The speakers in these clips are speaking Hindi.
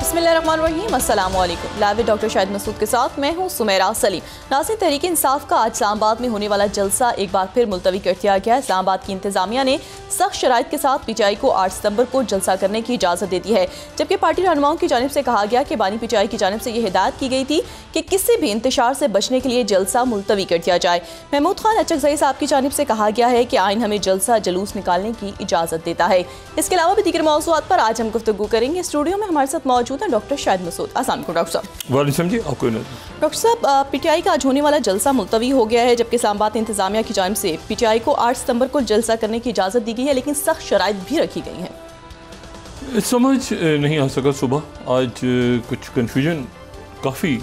बिस्मिल्लाहिर्रहमानिर्रहीम, अस्सलाम वालेकुम। Live with doctor Shahid Masood के साथ मैं हूं सुमेरा सलीम। नाज़रीन, तहरीक इंसाफ का आज इस्लामाबाद में होने वाला जलसा एक बार फिर मुलतवी कर दिया गया है। इस्लामाबाद की इंतजामिया ने सख्त शराइत के साथ पीटीआई को 8 सितंबर को जलसा करने की इजाज़त दे दी है, जबकि पार्टी रहनुमाओं की जानिब से कहा गया कि बानी पीटीआई की जानिब से यह हिदायत की गई थी कि किसी भी इंतशार से बचने के लिए जलसा मुलतवी कर दिया जाए। महमूद खान अचकज़ई साहब की जानिब से कहा गया है कि आइन हमें जलसा जुलूस निकालने की इजाज़त देता है। इसके अलावा भी दीगर मौज़ूआत पर आज हम गुफ्तगू करेंगे। स्टूडियो में हमारे साथ मौजूद हैं डॉक्टर शाहिद मसूद। अस्सलाम वालेकुम डॉक्टर साहब। वालेकुम जी, आपको डॉक्टर साहब, पीटीआई का आज होने वाला जलसा मुलतवी हो गया है, जबकि इस्लामाबाद इंतजामिया की जानिब से पीटीआई को 8 सितंबर को जलसा करने की इजाज़त दी गई है, लेकिन सख्त शराइत भी रखी गई हैं। समझ नहीं आ सका सुबह, आज कुछ कन्फ्यूजन काफ़ी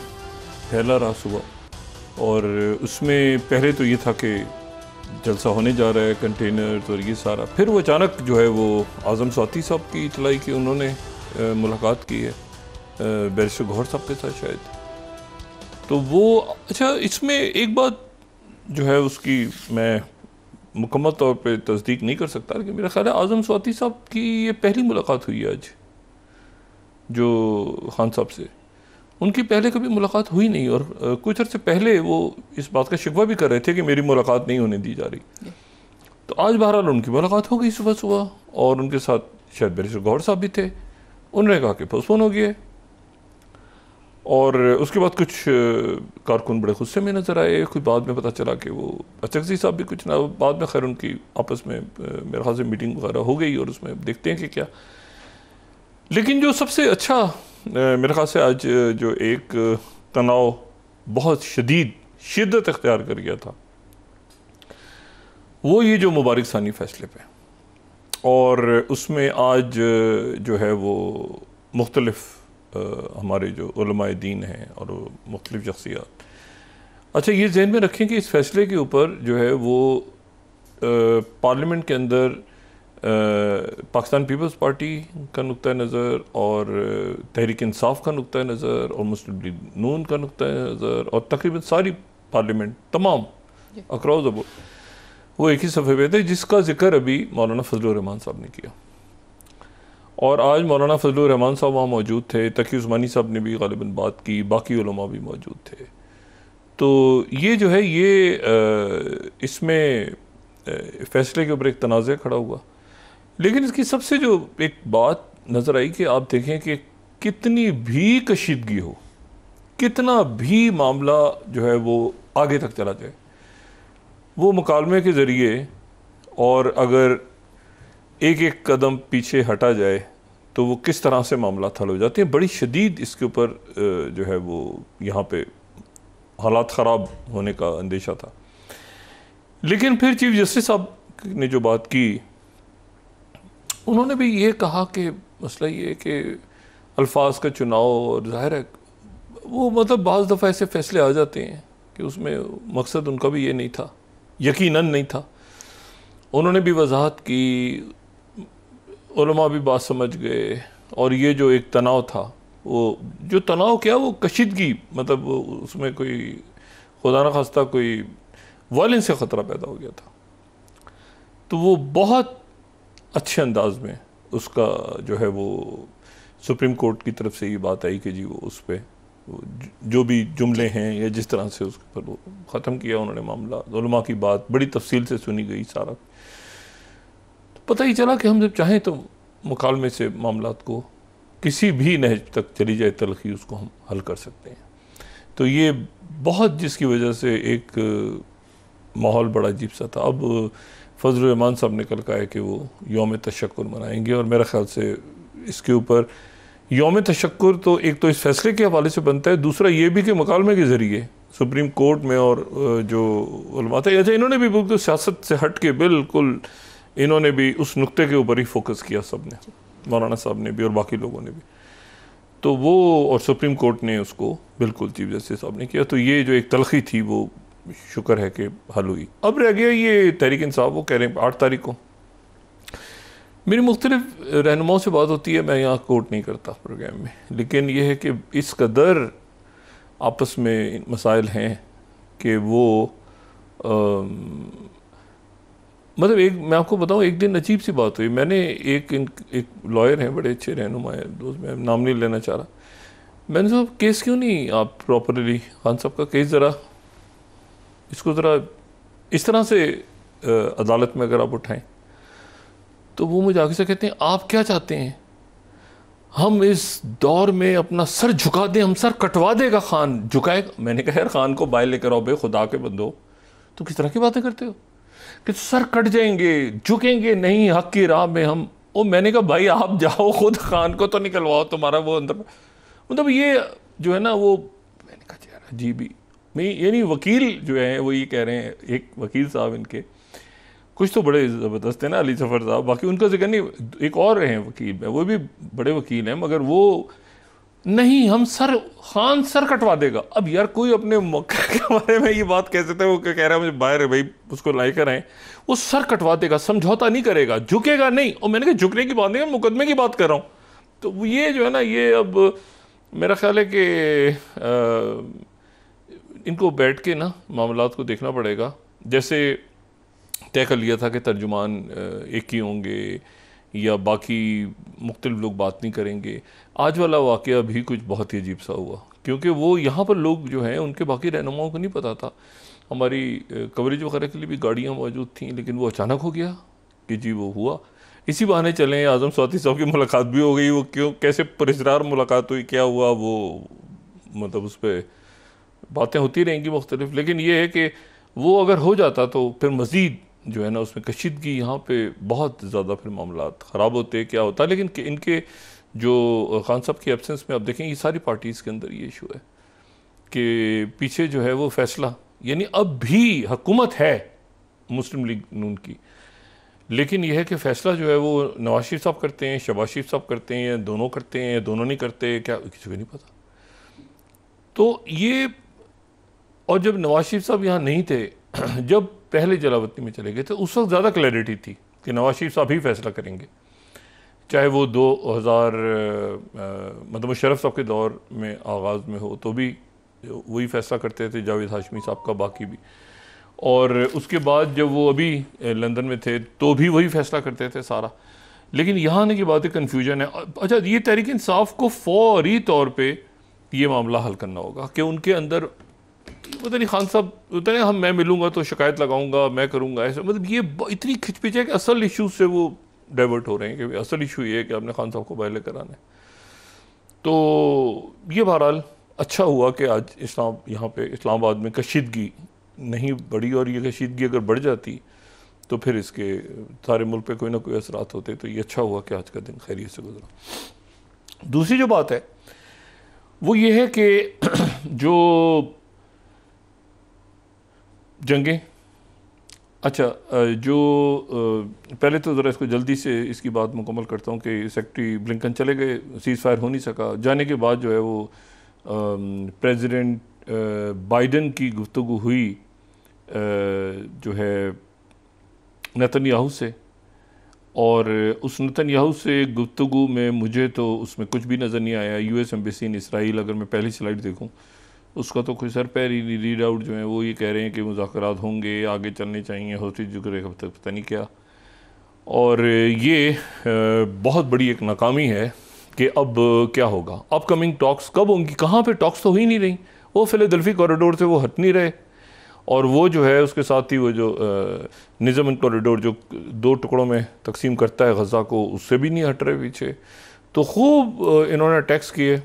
फैला रहा सुबह, और उसमें पहले तो ये था कि जलसा होने जा रहा है, कंटेनर और ये सारा, फिर वो अचानक जो है वो आज़म स्वाति साहब की इतलाई कि उन्होंने मुलाकात की है बैरिस्टर गौहर साहब के साथ शायद, तो वो अच्छा, इसमें एक बात जो है उसकी मैं मुकम्मल तौर पे तस्दीक नहीं कर सकता, लेकिन मेरा ख्याल है आज़म स्वाति साहब की ये पहली मुलाकात हुई है आज जो खान साहब से। उनकी पहले कभी मुलाकात हुई नहीं, और कुछ अर्से पहले वो इस बात का शिकवा भी कर रहे थे कि मेरी मुलाकात नहीं होने दी जा रही। तो आज बहरहाल उनकी मुलाकात हो गई सुबह सुबह, और उनके साथ शायद बैरिस्टर गौहर साहब भी थे। उन्होंने कहा कि पोस्टपोन हो गया, और उसके बाद कुछ कारकुन बड़े गुस्से में नज़र आए। कुछ बाद में पता चला कि वो अचकज़ई साहब भी कुछ ना, बाद में खैर उनकी आपस में मेरे ख्याल से मीटिंग वगैरह हो गई, और उसमें देखते हैं कि क्या। लेकिन जो सबसे अच्छा मेरे ख्याल से आज जो एक तनाव बहुत शदीद शिद्दत इख्तियार कर गया था, वो ये जो मुबारक सानी फैसले पे, और उसमें आज जो है वो मुख्तलिफ हमारे जो उलमाए दीन हैं और मुख्तलिफ शख्सियात, अच्छा ये जहन में रखें कि इस फैसले के ऊपर जो है वो पार्लियामेंट के अंदर पाकिस्तान पीपल्स पार्टी का नुक्ता नज़र, और तहरीक इंसाफ का नुक्ता नज़र, और मुस्लिम लीग नून का नुक्ता नज़र, और तकरीबन सारी पार्लियामेंट तमाम अक्रॉस द बोर्ड वो एक ही सफ़े पे थे, जिसका जिक्र अभी मौलाना फजलुर रहमान साहब ने किया। और आज मौलाना फजलुर रहमान साहब वहाँ मौजूद थे, तकी उस्मानी साहब ने भी ग़ालिबन बात की, बाकी उलमा भी मौजूद थे। तो ये जो है ये इसमें फ़ैसले के ऊपर एक तनाज़ा खड़ा हुआ। लेकिन इसकी सबसे जो एक बात नज़र आई कि आप देखें कि कितनी भी कशीदगी हो, कितना भी मामला जो है वो आगे तक चला जाए, वो मुकालमे के ज़रिए, और अगर एक एक कदम पीछे हटा जाए तो वो किस तरह से मामला हल हो जाते हैं। बड़ी शदीद इसके ऊपर जो है वो यहाँ पे हालात ख़राब होने का अंदेशा था। लेकिन फिर चीफ जस्टिस साहब ने जो बात की, उन्होंने भी ये कहा कि मसला ये है कि अल्फाज का चुनाव, और ज़ाहिर है वो मतलब बाज़ दफ़ा ऐसे फ़ैसले आ जाते हैं कि उसमें मकसद उनका भी ये नहीं था, यकीनन नहीं था। उन्होंने भी वजाहत की, उलमा भी बात समझ गए, और ये जो एक तनाव था, वो जो तनाव क्या, वो कशीदगी, मतलब उसमें कोई खुदा न खास्ता कोई वायलेंस से ख़तरा पैदा हो गया था। तो वो बहुत अच्छे अंदाज में उसका जो है वो सुप्रीम कोर्ट की तरफ से ये बात आई कि जी वो उस पर जो भी जुमले हैं या जिस तरह से उसके पर वो ख़त्म किया उन्होंने मामला। उलमा की बात बड़ी तफसील से सुनी गई, सारा तो पता ही चला कि हम जब चाहें तो मुकालमे से मामलात को किसी भी नहज तक चली जाए तलखी, उसको हम हल कर सकते हैं। तो ये बहुत, जिसकी वजह से एक माहौल बड़ा अजीब सा था। अब फजलुर रहमान साहब ने कल कहा है कि वो यौम तशक्कुर मनाएंगे, और मेरे ख्याल से इसके ऊपर यौम तशक्कुर तो एक तो इस फैसले के हवाले से बनता है, दूसरा ये भी कि मुकालमे के ज़रिए सुप्रीम कोर्ट में और जो उलमा थे, अच्छा इन्होंने भी बिल्कुल सियासत से हट के बिल्कुल इन्होंने भी उस नुक्ते के ऊपर ही फोकस किया, सब ने, मौलाना साहब ने भी और बाकी लोगों ने भी, तो वो, और सुप्रीम कोर्ट ने उसको बिल्कुल चीफ जस्टिस साहब ने किया। तो ये जो एक तलखी थी वो शुक्र है कि हल हुई। अब रह गया ये तहरीक इंसाफ, वो कह रहे हैं 8 तारीख को। मेरी मुख्तलिफ रहनुमाओं से बात होती है, मैं यहाँ कोट नहीं करता प्रोग्राम में, लेकिन यह है कि इस कदर आपस में मसाइल हैं कि वो मतलब एक मैं आपको बताऊं, एक दिन अजीब सी बात हुई। मैंने एक लॉयर हैं, बड़े अच्छे रहनुमा है दोस्त, मैं नाम नहीं लेना चाह रहा। मैंने कहा केस क्यों नहीं आप प्रॉपरली, खान साहब का केस ज़रा इसको ज़रा इस तरह से अदालत में अगर आप उठाएं। तो वो मुझे आगे से कहते हैं आप क्या चाहते हैं, हम इस दौर में अपना सर झुका दें, हम सर कटवा देगा खान, झुकाएगा। मैंने कहा यार खान को बाहर लेकर आओ बे, खुदा के बंदो, तो किस तरह की बातें करते हो कि सर कट जाएंगे, झुकेंगे नहीं हक की राह में हम। ओ मैंने कहा भाई आप जाओ खुद खान को तो निकलवाओ, तुम्हारा वो अंदर मतलब ये जो है ना वो। मैंने कहा यार अजीब ही, मैं यानी वकील जो है वो ये कह रहे हैं, एक वकील साहब इनके कुछ तो बड़े ज़बरदस्त है ना, अली सफ़र साहब, बाकी उनका जिक्र नहीं, एक और हैं वकील में, वो भी बड़े वकील हैं, मगर वो नहीं हम सर खान सर कटवा देगा। अब यार कोई अपने मौके के बारे में ये बात कह सकता है, वो कह रहा है मुझे बाहर है भाई, उसको लाई कर आए, वो सर कटवा देगा, समझौता नहीं करेगा, झुकेगा नहीं। और मैंने कहा झुकने की बात नहीं, मैं मुकदमे की बात कर रहा हूँ। तो ये जो है ना, ये अब मेरा ख्याल है कि इनको बैठ के ना मामलात को देखना पड़ेगा। जैसे तय कर लिया था कि तर्जुमान एक ही होंगे या बाकी मुख्तलिफ लोग बात नहीं करेंगे। आज वाला वाक़या भी कुछ बहुत ही अजीब सा हुआ, क्योंकि वो यहाँ पर लोग जो हैं उनके बाकी रहनुमाओं को नहीं पता था। हमारी कवरेज वगैरह के लिए भी गाड़ियाँ मौजूद थीं, लेकिन वो अचानक हो गया कि जी वो हुआ। इसी बहाने चलें आज़म स्वाति साहब की मुलाकात भी हो गई, वो क्यों कैसे पुरस्कार मुलाकात हुई, क्या हुआ, वो मतलब उस पर बातें होती रहेंगी मुख्तलिफ। लेकिन ये है कि वो अगर हो जाता तो फिर मज़ीद जो है ना उसमें कशीदगी, यहाँ पे बहुत ज़्यादा फिर मामलात ख़राब होते, क्या होता। लेकिन इनके जो खान साहब की एब्सेंस में आप देखें, ये सारी पार्टीज़ के अंदर ये इशू है कि पीछे जो है वो फ़ैसला, यानी अब भी हुकूमत है मुस्लिम लीग नून की, लेकिन यह है कि फ़ैसला जो है वो नवाज शरीफ साहब करते हैं, शहबाज शरीफ साहब करते हैं, या दोनों करते हैं या दोनों नहीं करते, क्या किसी को नहीं पता। तो ये, और जब नवाज शरीफ साहब यहाँ नहीं थे, जब पहले जलावतनी में चले गए थे, उस वक्त ज़्यादा क्लैरिटी थी कि नवाज शरीफ साहब ही फैसला करेंगे, चाहे वो 2000 मतलब मुशर्रफ साहब के दौर में आगाज़ में हो तो भी वही फैसला करते थे, जावेद हाशमी साहब का, बाकी भी, और उसके बाद जब वो अभी लंदन में थे तो भी वही फैसला करते थे सारा। लेकिन यहाँ आने की बात है कन्फ्यूजन है। अच्छा, ये तहरीक इंसाफ को फौरी तौर पर ये मामला हल करना होगा कि उनके अंदर पता नहीं खान साहब होता है, मैं मिलूंगा तो शिकायत लगाऊंगा, मैं करूंगा ऐसा, मतलब ये इतनी खिचपिच है कि असल इशूज से वो डाइवर्ट हो रहे हैं कि असल इशू ये है कि आपने खान साहब को बाहर लेकर आना है। तो ये बहरहाल अच्छा हुआ कि आज यहाँ पे इस्लामाबाद में कशीदगी नहीं बढ़ी, और ये कशीदगी अगर बढ़ जाती तो फिर इसके सारे मुल्क पे कोई ना कोई असरात होते। तो ये अच्छा हुआ कि आज का दिन खैरियत से गुजरा। दूसरी जो बात है वो ये है कि जो जंगें, अच्छा जो पहले तो ज़रा इसको जल्दी से इसकी बात मुकम्मल करता हूँ कि सेक्रेटरी ब्लिंकन चले गए, सीज़ फायर हो नहीं सका। जाने के बाद जो है वो प्रेसिडेंट बाइडन की गुफ्तगू हुई जो है नेतन्याहू से, और उस नेतन्याहू से गुफ्तगू में मुझे तो उसमें कुछ भी नज़र नहीं आया। यूएस एम्बेसी इन इसराइल, अगर मैं पहली स्लाइड देखूँ उसका तो कोई सर पैर ही नहीं। रीड आउट जो है वो ये कह रहे हैं कि मुज़ाकरात होंगे, आगे चलने चाहिए, होस्टेज जो करेगा पता नहीं क्या। और ये बहुत बड़ी एक नाकामी है कि अब क्या होगा, अपकमिंग टॉक्स कब होंगी, कहाँ पे टॉक्स तो हो ही नहीं रही। वो फिलाडेल्फी कॉरिडोर से वो हट नहीं रहे, और वो जो है उसके साथ ही वो जो निज़ाम कॉरिडोर जो 2 टुकड़ों में तकसीम करता है गज़ा को, उससे भी नहीं हट रहे पीछे। तो खूब इन्होंने अटैक्स किए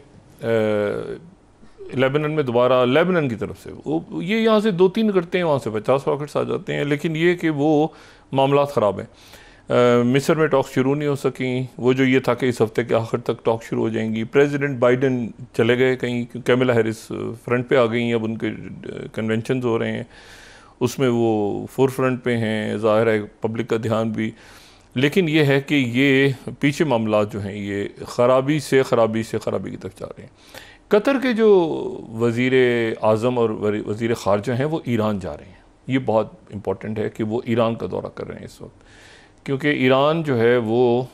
लेबनान में, दोबारा लेबनान की तरफ से वो ये यहाँ से 2-3 करते हैं, वहाँ से 50 रॉकेट्स आ जाते हैं। लेकिन ये कि वो मामला ख़राब हैं। मिस्र में टॉक शुरू नहीं हो सकी, वो जो ये था कि इस हफ्ते के आखिर तक टॉक शुरू हो जाएंगी। प्रेसिडेंट बाइडन चले गए कहीं, कैमिला हैरिस फ्रंट पे आ गई, अब उनके कन्वेंशन हो रहे हैं, उसमें वो फोर फ्रंट पे हैं, ज़ाहिर है पब्लिक का ध्यान भी। लेकिन ये है कि ये पीछे मामला जो हैं ये ख़राबी से ख़राबी की तरफ जा रहे हैं। कतर के जो वज़ीर आज़म और वज़ीर ख़ारजा हैं वो ईरान जा रहे हैं। ये बहुत इम्पॉर्टेंट है कि वो ईरान का दौरा कर रहे हैं इस वक्त, क्योंकि ईरान जो है वो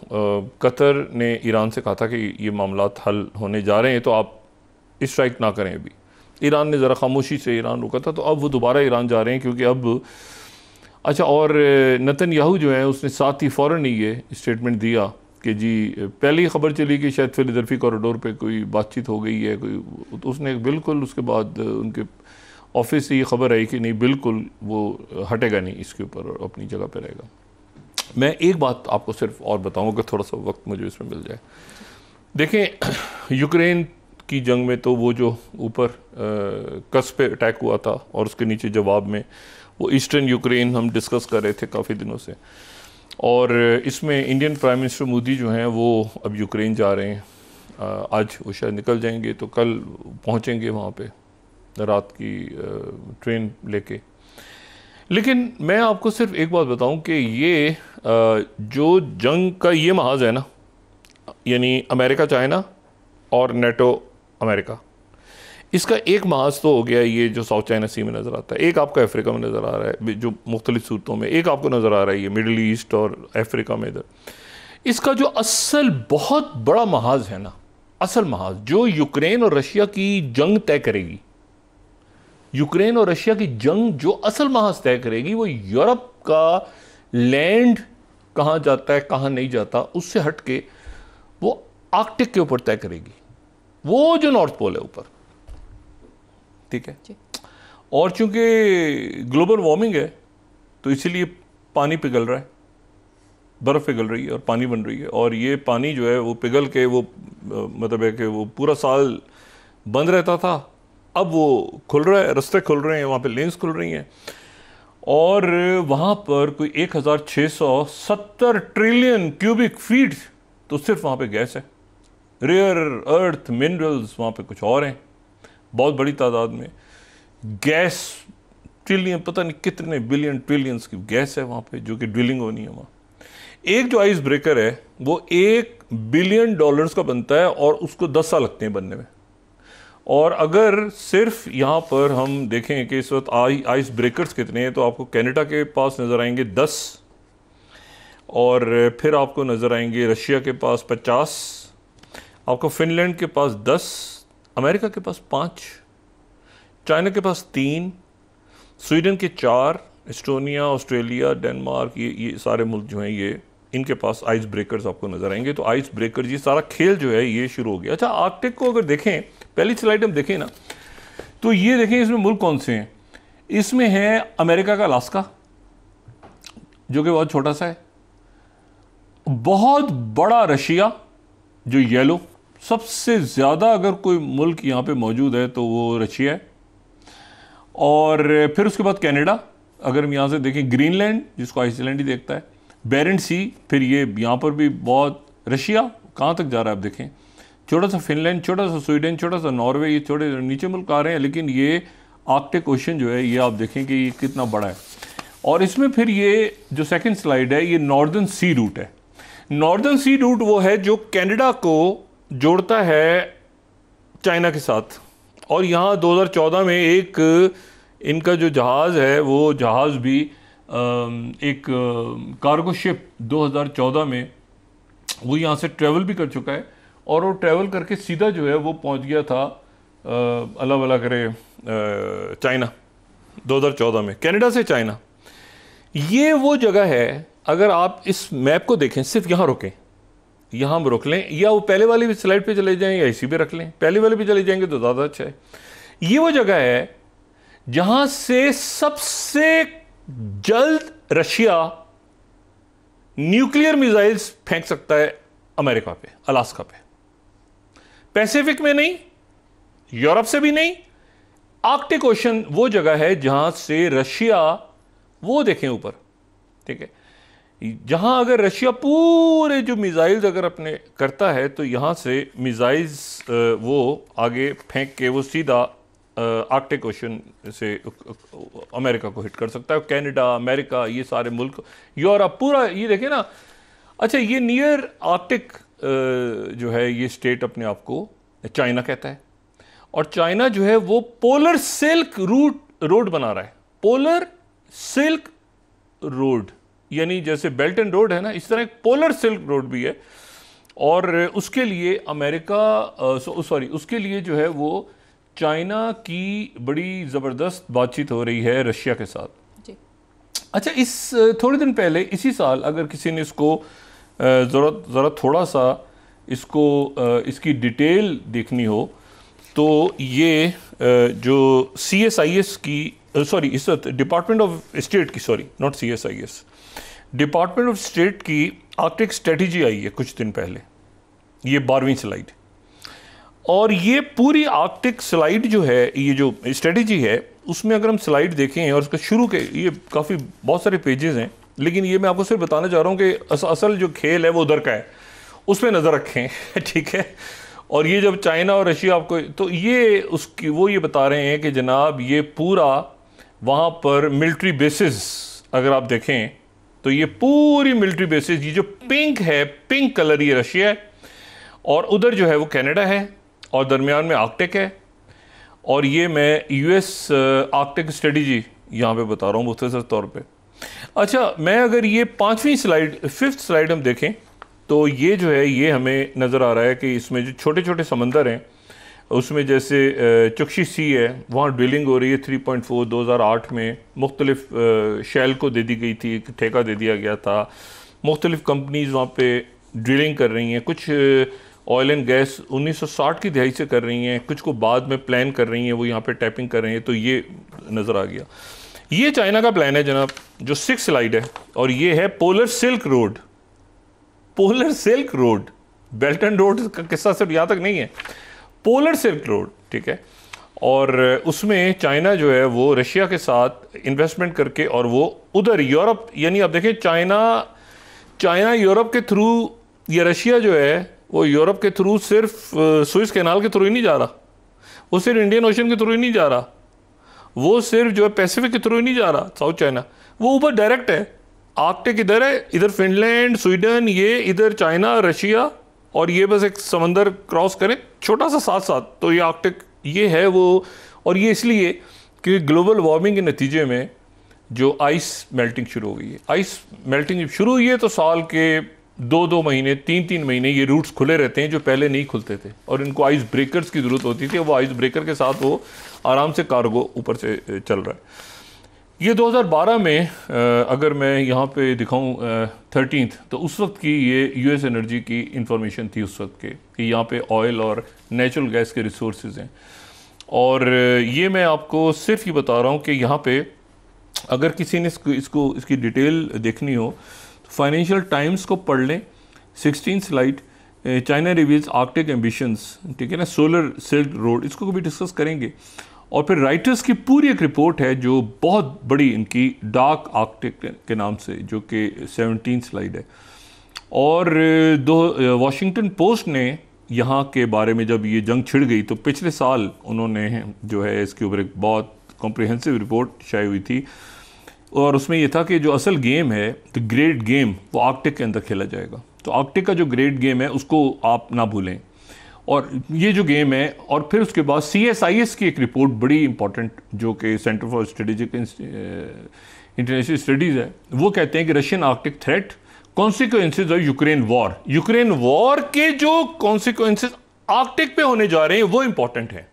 कतर ने ईरान से कहा था कि ये मामलात हल होने जा रहे हैं तो आप स्ट्राइक ना करें। अभी ईरान ने ज़रा खामोशी से ईरान रुका था, तो अब वो दोबारा ईरान जा रहे हैं, क्योंकि अब अच्छा, और नेतन्याहू जो है उसने साथ ही फ़ौरन ही ये स्टेटमेंट दिया कि जी पहले ही खबर चली कि शायद फिलाडेल्फी कॉरिडोर पे कोई बातचीत हो गई है कोई, तो उसने बिल्कुल उसके बाद उनके ऑफिस से ये खबर आई कि नहीं बिल्कुल वो हटेगा नहीं इसके ऊपर और अपनी जगह पे रहेगा। मैं एक बात आपको सिर्फ और बताऊंगा, थोड़ा सा वक्त मुझे इसमें मिल जाए। देखें, यूक्रेन की जंग में तो वो जो ऊपर कस पे अटैक हुआ था और उसके नीचे जवाब में वो ईस्टर्न यूक्रेन हम डिस्कस कर रहे थे काफ़ी दिनों से, और इसमें इंडियन प्राइम मिनिस्टर मोदी जो हैं वो अब यूक्रेन जा रहे हैं। आज वो शायद निकल जाएंगे तो कल पहुंचेंगे वहाँ पे रात की ट्रेन लेके। लेकिन मैं आपको सिर्फ एक बात बताऊं कि ये जो जंग का ये महाज है ना, यानी अमेरिका चाइना और नेटो अमेरिका, इसका एक महाज तो हो गया ये जो साउथ चाइना सी में नज़र आता है, एक आपका अफ्रीका में नज़र आ रहा है जो मुख्तलिफ सूरतों में, एक आपको नज़र आ रहा है ये मिडल ईस्ट और अफ्रीका में इधर। इसका जो असल बहुत बड़ा महाज है ना, असल महाज जो यूक्रेन और रशिया की जंग तय करेगी, यूक्रेन और रशिया की जंग जो असल महाज तय करेगी, वो यूरोप का लैंड कहाँ जाता है कहाँ नहीं जाता उससे हट के वो आर्कटिक के ऊपर तय करेगी, वो जो नॉर्थ पोल है ऊपर, ठीक है। और चूंकि ग्लोबल वार्मिंग है तो इसीलिए पानी पिघल रहा है, बर्फ़ पिघल रही है और पानी बन रही है, और ये पानी जो है वो पिघल के वो मतलब है कि वो पूरा साल बंद रहता था, अब वो खुल रहा है, रास्ते खुल रहे हैं, वहाँ पे लेन्स खुल रही हैं, और वहाँ पर कोई 1670 ट्रिलियन क्यूबिक फीट तो सिर्फ वहाँ पे गैस है। रेयर अर्थ मिनरल्स वहाँ पे कुछ और हैं, बहुत बड़ी तादाद में गैस, ट्रिलियन पता नहीं कितने बिलियन ट्रिलियंस की गैस है वहाँ पे जो कि ड्रिलिंग होनी है वहाँ। एक जो आइस ब्रेकर है वो $1 बिलियन का बनता है और उसको 10 साल लगते हैं बनने में। और अगर सिर्फ यहाँ पर हम देखें कि इस वक्त आइस ब्रेकर्स कितने हैं, तो आपको कनाडा के पास नज़र आएंगे 10, और फिर आपको नज़र आएंगे रशिया के पास 50, आपको फिनलैंड के पास 10, अमेरिका के पास 5, चाइना के पास 3, स्वीडन के 4, एस्टोनिया, ऑस्ट्रेलिया, डेनमार्क, ये सारे मुल्क जो हैं ये इनके पास आइस ब्रेकर्स आपको नज़र आएंगे। तो आइस ब्रेकर ये सारा खेल जो है ये शुरू हो गया। अच्छा, आर्कटिक को अगर देखें, पहली स्लाइड हम देखें ना, तो ये देखें इसमें मुल्क कौन से हैं। इसमें है अमेरिका का अलास्का जो कि बहुत छोटा सा है, बहुत बड़ा रशिया जो येलो, सबसे ज़्यादा अगर कोई मुल्क यहाँ पे मौजूद है तो वो रशिया है, और फिर उसके बाद कनाडा, अगर हम यहाँ से देखें ग्रीनलैंड जिसको आइसलैंड ही देखता है, बेरेंट सी, फिर ये यहाँ पर भी बहुत, रशिया कहाँ तक जा रहा है आप देखें, छोटा सा फिनलैंड, छोटा सा स्वीडन, छोटा सा नॉर्वे, ये छोटे नीचे मुल्क आ रहे हैं, लेकिन ये आर्कटिक ओशन जो है ये आप देखें कि ये कितना बड़ा है। और इसमें फिर ये जो सेकंड स्लाइड है ये नॉर्दर्न सी रूट है। नॉर्दर्न सी रूट वो है जो कनाडा को जोड़ता है चाइना के साथ, और यहाँ 2014 में एक इनका जो जहाज़ है वो जहाज़ भी एक कार्गो शिप 2014 में वो यहाँ से ट्रैवल भी कर चुका है, और वो ट्रैवल करके सीधा जो है वो पहुँच गया था अल्लाह भला करे चाइना 2014 में, कनाडा से चाइना। ये वो जगह है, अगर आप इस मैप को देखें, सिर्फ यहाँ रुकें, यहाँ हम रोक लें, या वो पहले वाली भी स्लाइड पे चले जाएं या इसी पे रख लें, पहले वाले भी चले जाएंगे तो ज़्यादा अच्छा है। ये वो जगह है जहाँ से सबसे जल्द रशिया न्यूक्लियर मिसाइल्स फेंक सकता है अमेरिका पे, अलास्का पे। पैसिफिक में नहीं, यूरोप से भी नहीं, आर्कटिक ओशन वो जगह है जहां से रशिया, वो देखें ऊपर, ठीक है, जहां अगर रशिया पूरे जो मिसाइल्स अगर अपने करता है तो यहां से मिसाइल्स वो आगे फेंक के वो सीधा आर्कटिक ओशन से अमेरिका को हिट कर सकता है। कनाडा, अमेरिका, ये सारे मुल्क, यूरोप, पूरा ये देखें ना। अच्छा, ये नियर आर्कटिक जो है ये स्टेट अपने आप को चाइना कहता है, और चाइना जो है वो पोलर सिल्क रोड बना रहा है। पोलर सिल्क रोड यानी जैसे बेल्ट एंड रोड है ना, इस तरह एक पोलर सिल्क रोड भी है, और उसके लिए अमेरिका सॉरी उसके लिए जो है वो चाइना की बड़ी ज़बरदस्त बातचीत हो रही है रशिया के साथ। अच्छा, इस थोड़े दिन पहले इसी साल अगर किसी ने इसको ज़रा थोड़ा सा इसको इसकी डिटेल देखनी हो तो ये जो CSIS की सॉरी इस डिपार्टमेंट ऑफ स्टेट की, sorry not CSIS, department of state की आर्कटिक स्ट्रेटजी आई है कुछ दिन पहले, ये 12वीं स्लाइड। और ये पूरी आर्कटिक स्लाइड जो है, ये जो स्ट्रेटजी है, उसमें अगर हम स्लाइड देखें और उसका शुरू के ये काफ़ी बहुत सारे पेजेस हैं, लेकिन ये मैं आपको सिर्फ बताना चाह रहा हूँ कि असल जो खेल है वो उधर का है, उस पर नज़र रखें ठीक है। और ये जब चाइना और रशिया आपको, तो ये उसकी वो ये बता रहे हैं कि जनाब ये पूरा वहाँ पर मिलिट्री बेसिस अगर आप देखें तो ये पूरी मिलिट्री बेसिस, ये जो पिंक है, पिंक कलर, ये रशिया है, और उधर जो है वो कनाडा है, और दरमियान में आर्कटिक है। और ये मैं US आर्कटिक स्ट्रेटजी यहाँ पे बता रहा हूँ मुख्तसर तौर पे। अच्छा, मैं अगर ये 5वीं स्लाइड, 5th स्लाइड हम देखें तो ये जो है ये हमें नज़र आ रहा है कि इसमें जो छोटे छोटे समंदर हैं उसमें जैसे चुक्शी सी है, वहाँ ड्रिलिंग हो रही है 3.4 2008 में, मुख्तलिफ शैल को दे दी गई थी, ठेका दे दिया गया था, मुख्तलिफ कंपनीज़ वहाँ पे ड्रिलिंग कर रही हैं, कुछ ऑयल एंड गैस 1960 की दहाई से कर रही हैं, कुछ को बाद में प्लान कर रही हैं, वो यहाँ पे टैपिंग कर रही हैं, तो ये नज़र आ गया। ये चाइना का प्लान है जनाब, जो 6 स्लाइड है, और ये है polar silk road. Polar silk road, belt and road का किस्सा सिर्फ यहाँ तक नहीं है, पोलर सिल्क रोड, ठीक है। और उसमें चाइना जो है वो रशिया के साथ इन्वेस्टमेंट करके, और वो उधर यूरोप, यानी आप देखें चाइना यूरोप के थ्रू, या रशिया जो है वो यूरोप के थ्रू सिर्फ सुइस कैनाल के थ्रू ही नहीं जा रहा, वो सिर्फ इंडियन ओशन के थ्रू ही नहीं जा रहा, वो सिर्फ जो है पैसिफिक के थ्रू ही नहीं जा रहा, साउथ चाइना, वो ऊपर डायरेक्ट है। आर्कटिक इधर है, इधर फिनलैंड, स्वीडन, ये इधर चाइना, रशिया, और ये बस एक समंदर क्रॉस करें छोटा सा साथ साथ, तो ये आर्कटिक ये है वो। और ये इसलिए कि ग्लोबल वार्मिंग के नतीजे में जो आइस मेल्टिंग शुरू हो गई है, आइस मेल्टिंग जब शुरू हुई है तो साल के 2-2 महीने, 3-3 महीने ये रूट्स खुले रहते हैं जो पहले नहीं खुलते थे, और इनको आइस ब्रेकर्स की ज़रूरत होती थी। वो आइस ब्रेकर के साथ वो आराम से कार्गो ऊपर से चल रहा है। ये 2012 में अगर मैं यहाँ पे दिखाऊँ 13th, तो उस वक्त की ये US एनर्जी की इंफॉर्मेशन थी उस वक्त के, कि यहाँ पे ऑयल और नेचुरल गैस के रिसोर्सेज हैं। और ये मैं आपको सिर्फ ये बता रहा हूँ कि यहाँ पे अगर किसी ने इसकी डिटेल देखनी हो तो फाइनेंशियल टाइम्स को पढ़ लें, 16 slide, China reveals Arctic ambitions, ठीक है ना, सोलर सिल्क रोड, इसको भी डिस्कस करेंगे। और फिर राइटर्स की पूरी एक रिपोर्ट है जो बहुत बड़ी, इनकी डार्क आर्कटिक के नाम से, जो कि 17 स्लाइड है। और वॉशिंगटन पोस्ट ने यहाँ के बारे में जब ये जंग छिड़ गई तो पिछले साल उन्होंने जो है इसके ऊपर एक बहुत कॉम्प्रिहेंसिव रिपोर्ट शाये हुई थी, और उसमें ये था कि जो असल गेम है, द ग्रेट गेम, वो आर्कटिक के अंदर खेला जाएगा। तो आर्कटिक का जो ग्रेट गेम है उसको आप ना भूलें, और ये जो गेम है। और फिर उसके बाद CSIS की एक रिपोर्ट बड़ी इंपॉर्टेंट, जो कि centre for strategic international studies है, वो कहते हैं कि Russian Arctic threat, consequences of Ukraine war के जो कॉन्सिक्वेंसेज आर्कटिक पे होने जा रहे हैं वो इंपॉर्टेंट है।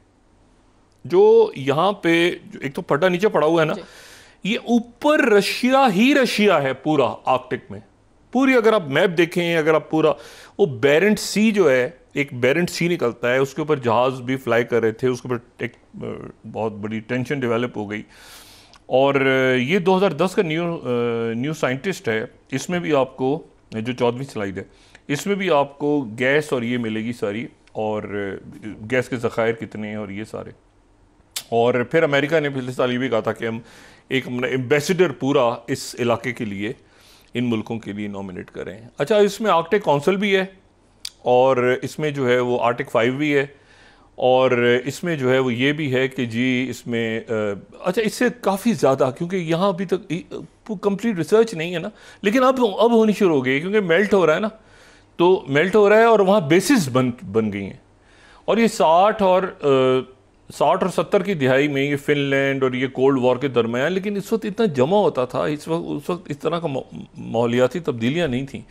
जो यहाँ पे एक तो फटा नीचे पड़ा हुआ है ना, ये ऊपर रशिया है पूरा आर्कटिक में, पूरी अगर आप मैप देखें, अगर आप पूरा वो बेरेंट सी जो है, एक बेरेंट सी निकलता है, उसके ऊपर जहाज़ भी फ्लाई कर रहे थे, उसके ऊपर एक बहुत बड़ी टेंशन डेवलप हो गई। और ये 2010 का न्यू साइंटिस्ट है, इसमें भी आपको जो 14वीं स्लाइड है, इसमें भी आपको गैस और ये मिलेगी सारी, और गैस के ज़खायर कितने हैं और ये सारे। और फिर अमेरिका ने पिछले साल ये भी कहा था कि हम एक एम्बेसडर पूरा इस इलाके के लिए, इन मुल्कों के लिए नॉमिनेट करें। अच्छा, इसमें आर्कटिक काउंसिल भी है, और इसमें जो है वो आर्कटिक 5 भी है, और इसमें जो है वो ये भी है कि जी इसमें अच्छा, इससे काफ़ी ज़्यादा, क्योंकि यहाँ अभी तक कंप्लीट रिसर्च नहीं है ना, लेकिन अब होनी शुरू हो गई, क्योंकि मेल्ट हो रहा है ना, तो मेल्ट हो रहा है और वहाँ बेसिस बन गई हैं। और ये 60 और 70 की दिहाई में ये फिनलैंड और ये कोल्ड वॉर के दरमियान, लेकिन इस वक्त इतना जमा होता था, उस वक्त इस तरह का माहौलियाती तब्दीलियाँ नहीं थी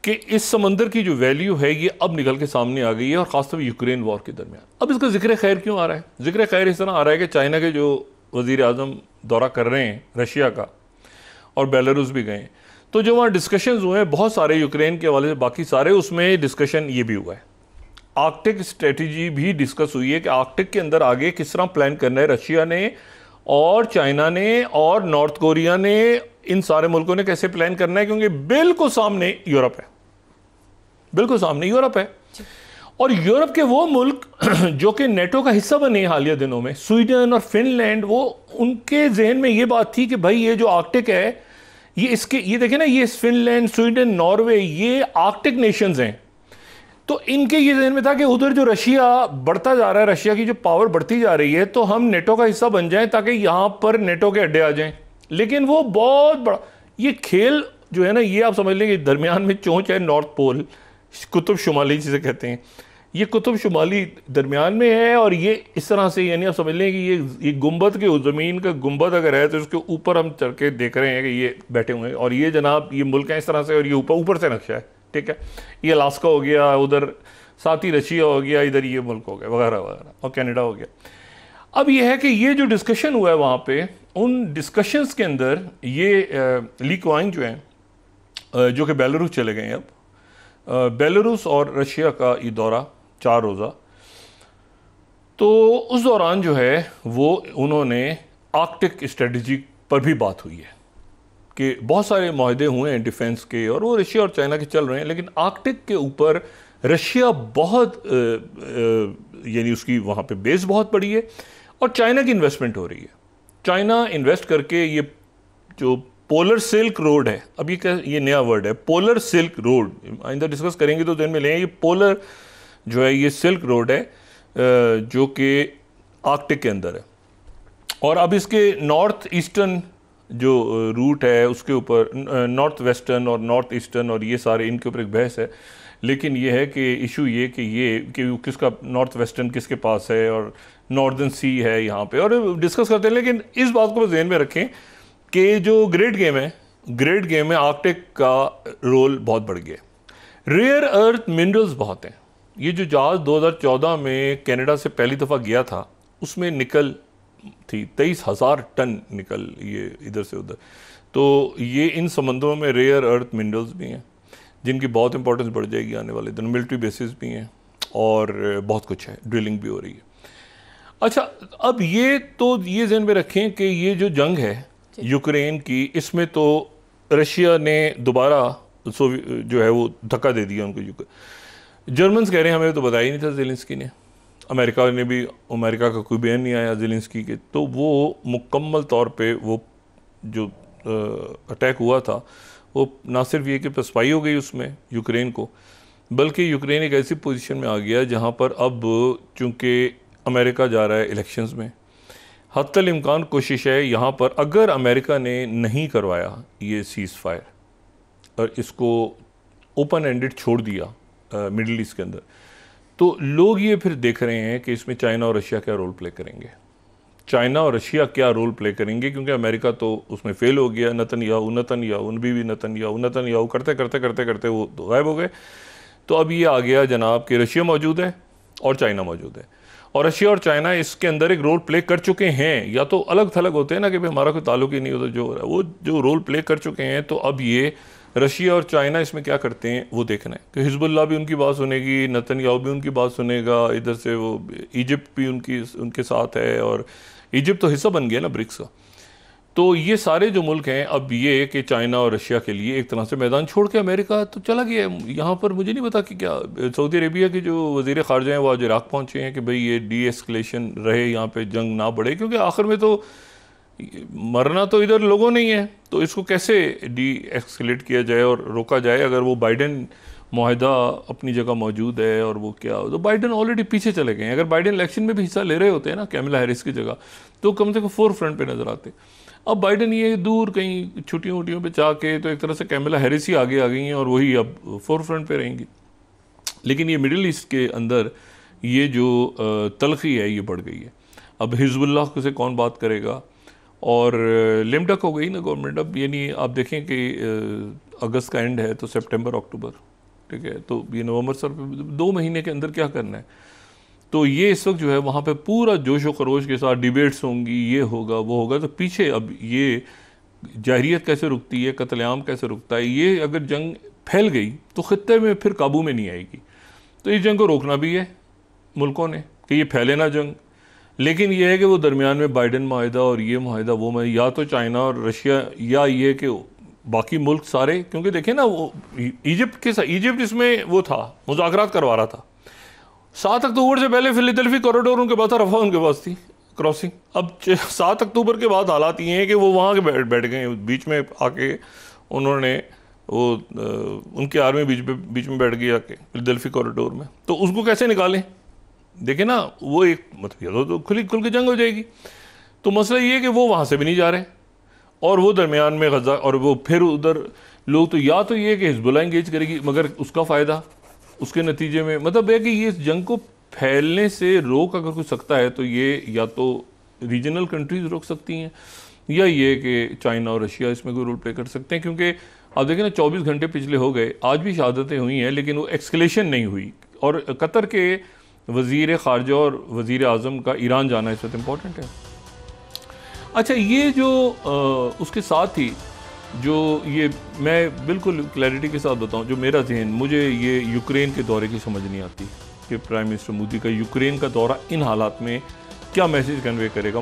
कि इस समंदर की जो वैल्यू है ये अब निकल के सामने आ गई है, और ख़ासतौर पर यूक्रेन वॉर के दरमियान। अब इसका जिक्र खैर क्यों आ रहा है? जिक्र खैर इस तरह आ रहा है कि चाइना के जो वज़ीर आज़म दौरा कर रहे हैं रशिया का, और बेलारूस भी गए। तो जो वहाँ डिस्कशंस हुए हैं बहुत सारे यूक्रेन के हवाले से, बाकी सारे, उसमें डिस्कशन ये भी हुआ है, आर्कटिक स्ट्रेटजी भी डिस्कस हुई है कि आर्कटिक के अंदर आगे किस तरह प्लान करना है। रशिया ने और चाइना ने और नॉर्थ कोरिया ने, इन सारे मुल्कों ने कैसे प्लान करना है, क्योंकि बिल्कुल सामने यूरोप है, बिल्कुल सामने यूरोप है। और यूरोप के वो मुल्क जो कि नेटो का हिस्सा बने हालिया दिनों में, स्वीडन और फिनलैंड, वो उनके जहन में ये बात थी कि भाई ये जो आर्कटिक है, ये देखें ना, ये फिनलैंड, स्वीडन, नॉर्वे, ये आर्कटिक नेशंस हैं। तो इनके ये जहन में था कि उधर जो रशिया बढ़ता जा रहा है, रशिया की जो पावर बढ़ती जा रही है, तो हम नेटो का हिस्सा बन जाएं ताकि यहां पर नेटो के अड्डे आ जाएं। लेकिन वो बहुत बड़ा ये खेल जो है ना, ये आप समझ लें कि दरमियान में चोंच है, नॉर्थ पोल, कुतुब शुमाली जिसे कहते हैं, ये कुतुब शुमाली दरमियान में है। और ये इस तरह से, यानी आप समझ लें कि ये गुंबद के, ज़मीन का गुंबद अगर है तो उसके ऊपर हम चढ़ के देख रहे हैं कि ये बैठे हुए हैं, और ये जनाब ये मुल्क है इस तरह से, और ये ऊपर से नक्शा है, ठीक है। ये अलास्का हो गया, उधर साथ ही रशिया हो गया, इधर ये मुल्क हो गया वगैरह वगैरह, और कनाडा हो गया। अब ये है कि ये जो डिस्कशन हुआ है वहाँ पे, उन डिस्कशंस के अंदर ये ली क्वांग जो हैं, जो कि बेलारूस चले गए हैं अब, बेलारूस और रशिया का ये दौरा 4 रोज़ा, तो उस दौरान जो है वो उन्होंने आर्कटिक स्ट्रेटजी पर भी बात हुई है कि बहुत सारे माहदे हुए हैं डिफेंस के, और वो रशिया और चाइना के चल रहे हैं, लेकिन आर्कटिक के ऊपर रशिया बहुत यानी उसकी वहाँ पे बेस बहुत बड़ी है, और चाइना की इन्वेस्टमेंट हो रही है। चाइना इन्वेस्ट करके ये जो पोलर सिल्क रोड है, अब ये नया वर्ड है, पोलर सिल्क रोड, आइंदा डिस्कस करेंगे तो दिन में लेंगे। ये पोलर जो है ये सिल्क रोड है जो कि आर्कटिक के अंदर है, और अब इसके नॉर्थ ईस्टर्न जो रूट है उसके ऊपर, नॉर्थ वेस्टर्न और नॉर्थ ईस्टर्न और ये सारे, इनके ऊपर एक बहस है। लेकिन ये है कि इशू ये कि किसका नॉर्थ वेस्टर्न किसके पास है, और नॉर्दर्न सी है यहाँ पे, और डिस्कस करते हैं। लेकिन इस बात को ध्यान में रखें कि जो ग्रेट गेम में आर्कटिक का रोल बहुत बढ़ गया। रेयर अर्थ मिनरल्स बहुत हैं। ये जो जहाज़ 2014 में कनाडा से पहली दफ़ा गया था, उसमें निकल थी 23,000 टन निकल, ये इधर से उधर। तो ये इन समंदरों में रेयर अर्थ मिनरल्स भी हैं जिनकी बहुत इंपॉर्टेंस बढ़ जाएगी आने वाले दिन। मिलिट्री बेसिस भी हैं और बहुत कुछ है, ड्रिलिंग भी हो रही है। अच्छा, अब ये जहन में रखें कि ये जो जंग है यूक्रेन की, इसमें तो रशिया ने दोबारा जो है वो धक्का दे दिया उनको। जर्मन्स कह रहे हैं हमें तो बताया ही नहीं था ज़ेलेंस्की ने, अमेरिका का कोई बयान नहीं आया ज़ेलेंस्की के, तो वो मुकम्मल तौर पे वो जो अटैक हुआ था वो ना सिर्फ ये कि पसपाई हो गई उसमें यूक्रेन को, बल्कि यूक्रेन एक ऐसी पोजीशन में आ गया जहाँ पर अब चूँकि अमेरिका जा रहा है इलेक्शंस में, हत्तल इम्कान कोशिश है यहाँ पर, अगर अमेरिका ने नहीं करवाया ये सीज़ फायर और इसको ओपन एंडेड छोड़ दिया मिडिल ईस्ट के अंदर, तो लोग ये फिर देख रहे हैं कि इसमें चाइना और रशिया क्या रोल प्ले करेंगे, क्योंकि अमेरिका तो उसमें फेल हो गया। नतन्याहू करते वो तो गायब हो गए। तो अब ये आ गया जनाब कि रशिया मौजूद है और चाइना मौजूद है, और रशिया और चाइना इसके अंदर एक रोल प्ले कर चुके हैं, या तो अलग थलग होते हैं ना कि भाई हमारा कोई ताल्लुक ही नहीं होता जो हो रहा है, वो जो रोल प्ले कर चुके हैं। तो अब ये रशिया और चाइना इसमें क्या करते हैं वो देखना है कि हिजबुल्लाह भी उनकी बात सुनेगी, नतन्याहू भी उनकी बात सुनेगा, इधर से वो इजिप्ट भी उनके साथ है, और इजिप्ट तो हिस्सा बन गया ना ब्रिक्स का। तो ये सारे जो मुल्क हैं, अब ये कि चाइना और रशिया के लिए एक तरह से मैदान छोड़ के अमेरिका तो चला गया है। यहाँ पर मुझे नहीं पता कि क्या सऊदी अरेबिया के जो वज़ीर ख़ारजा हैं वो आज इराक़ पहुँचे हैं कि भाई ये डी एस्केलेशन रहे, यहाँ पे जंग ना बढ़े, क्योंकि आखिर में तो मरना तो इधर लोगों नहीं है, तो इसको कैसे डी एस्केलेट किया जाए और रोका जाए। अगर वो बाइडेन माहिदा अपनी जगह मौजूद है और वो क्या, तो बाइडेन ऑलरेडी पीछे चले गए हैं। अगर बाइडेन इलेक्शन में भी हिस्सा ले रहे होते हैं ना कैमला हैरिस की जगह, तो कम से कम फोर फ्रंट पे नज़र आते। अब बाइडेन ये दूर कहीं छुट्टियों वुट्टियों पे जाके, तो एक तरह से कैमला हैरिस ही आगे आ गई हैं और वही अब फोर फ्रंट पे रहेंगी। लेकिन ये मिडिल ईस्ट के अंदर ये जो तलखी है ये बढ़ गई है। अब हिजबुल्लाह से कौन बात करेगा, और लिमडक हो गई ना गवर्नमेंट। अब यानी आप देखें कि अगस्त का एंड है तो सितंबर अक्टूबर, ठीक है, तो ये नवंबर सर 2 महीने के अंदर क्या करना है। तो ये इस वक्त जो है वहाँ पे पूरा जोश व खरोश के साथ डिबेट्स होंगी, ये होगा वो होगा। तो पीछे अब ये जाहिरियत कैसे रुकती है, कत्लेआम कैसे रुकता है, ये अगर जंग फैल गई तो ख़ित्ते में फिर काबू में नहीं आएगी। तो इस जंग को रोकना भी है मुल्कों ने कि ये फैले ना जंग। लेकिन ये है कि वो दरमियान में बाइडन माहिदा और ये माहिदा वो में या तो चाइना और रशिया या ये कि बाकी मुल्क सारे, क्योंकि देखें ना वो इजिप्ट इसमें वो था, मुज़ाकरात करवा रहा था। 7 अक्टूबर से पहले फिलाडेल्फी कॉरिडोर उनके पास था, रफा उनके पास थी क्रॉसिंग। अब 7 अक्टूबर के बाद हालात ये हैं कि वो वहाँ के बैठ गए, बीच में आके उन्होंने वो उनकी आर्मी बीच में बैठ गई आके फिलाडेल्फी कॉरिडोर में। तो उसको कैसे निकालें? देखें ना, वो एक मतलब तो खुल के जंग हो जाएगी। तो मसला ये है कि वो वहाँ से भी नहीं जा रहे और वो दरमियान में गजा, और वो फिर उधर लोग तो या तो ये कि हिजबुल्लाह इंगेज करेगी, मगर उसका फ़ायदा उसके नतीजे में मतलब है कि ये इस जंग को फैलने से रोक अगर कुछ सकता है तो ये या तो रीजनल कंट्रीज़ रोक सकती हैं या ये कि चाइना और रशिया इसमें कोई रोल प्ले कर सकते हैं। क्योंकि आप देखें ना 24 घंटे पिछले हो गए, आज भी शहादतें हुई हैं लेकिन वो एक्सकलेशन नहीं हुई। और कतर के वज़ीर ख़ारजा और वज़ीर आज़म का ईरान जाना इस वक्त इम्पॉर्टेंट है। अच्छा, ये जो उसके साथ ही जो ये मैं बिल्कुल क्लैरिटी के साथ बताऊं, जो मेरा जहन, मुझे ये यूक्रेन के दौरे की समझ नहीं आती कि प्राइम मिनिस्टर मोदी का यूक्रेन का दौरा इन हालात में क्या मैसेज कन्वे करेगा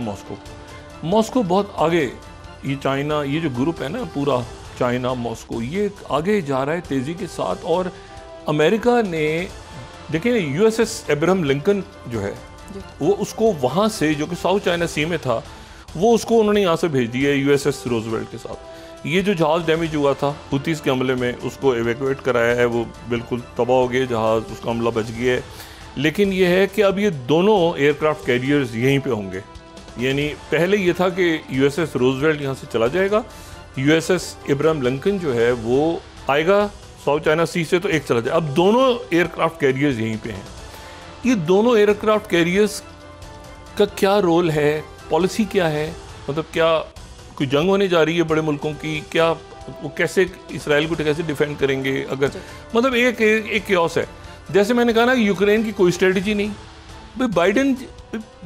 मॉस्को बहुत आगे, ये चाइना, ये जो ग्रुप है ना पूरा चाइना मॉस्को, ये आगे जा रहा है तेज़ी के साथ। और अमेरिका ने देखिए यूएसएस एब्राहम लिंकन जो है वो उसको वहाँ से, जो कि साउथ चाइना सी में था, वो उसको उन्होंने यहाँ से भेज दिया है यूएसएस रोजवेल्ट के साथ। ये जो जहाज़ डैमेज हुआ था हुतीस के हमले में, उसको एवेकुएट कराया है, वो बिल्कुल तबाह हो गया जहाज़, उसका हमला बच गया है। लेकिन ये है कि अब ये दोनों एयरक्राफ्ट कैरियर्स यहीं पे होंगे। यानी पहले ये था कि यूएसएस रोजवेल्ट यहाँ से चला जाएगा, यूएसएस इब्राहिम लिंकन जो है वो आएगा साउथ चाइना सी से, तो एक चला जाए। अब दोनों एयरक्राफ्ट कैरियर्स यहीं पे हैं। ये दोनों एयरक्राफ्ट कैरियर्स का क्या रोल है, पॉलिसी क्या है, मतलब क्या कोई जंग होने जा रही है बड़े मुल्कों की, क्या वो कैसे इसराइल को कैसे डिफेंड करेंगे? अगर मतलब एक क्योस है। जैसे मैंने कहा ना कि यूक्रेन की कोई स्ट्रेटजी नहीं, भाई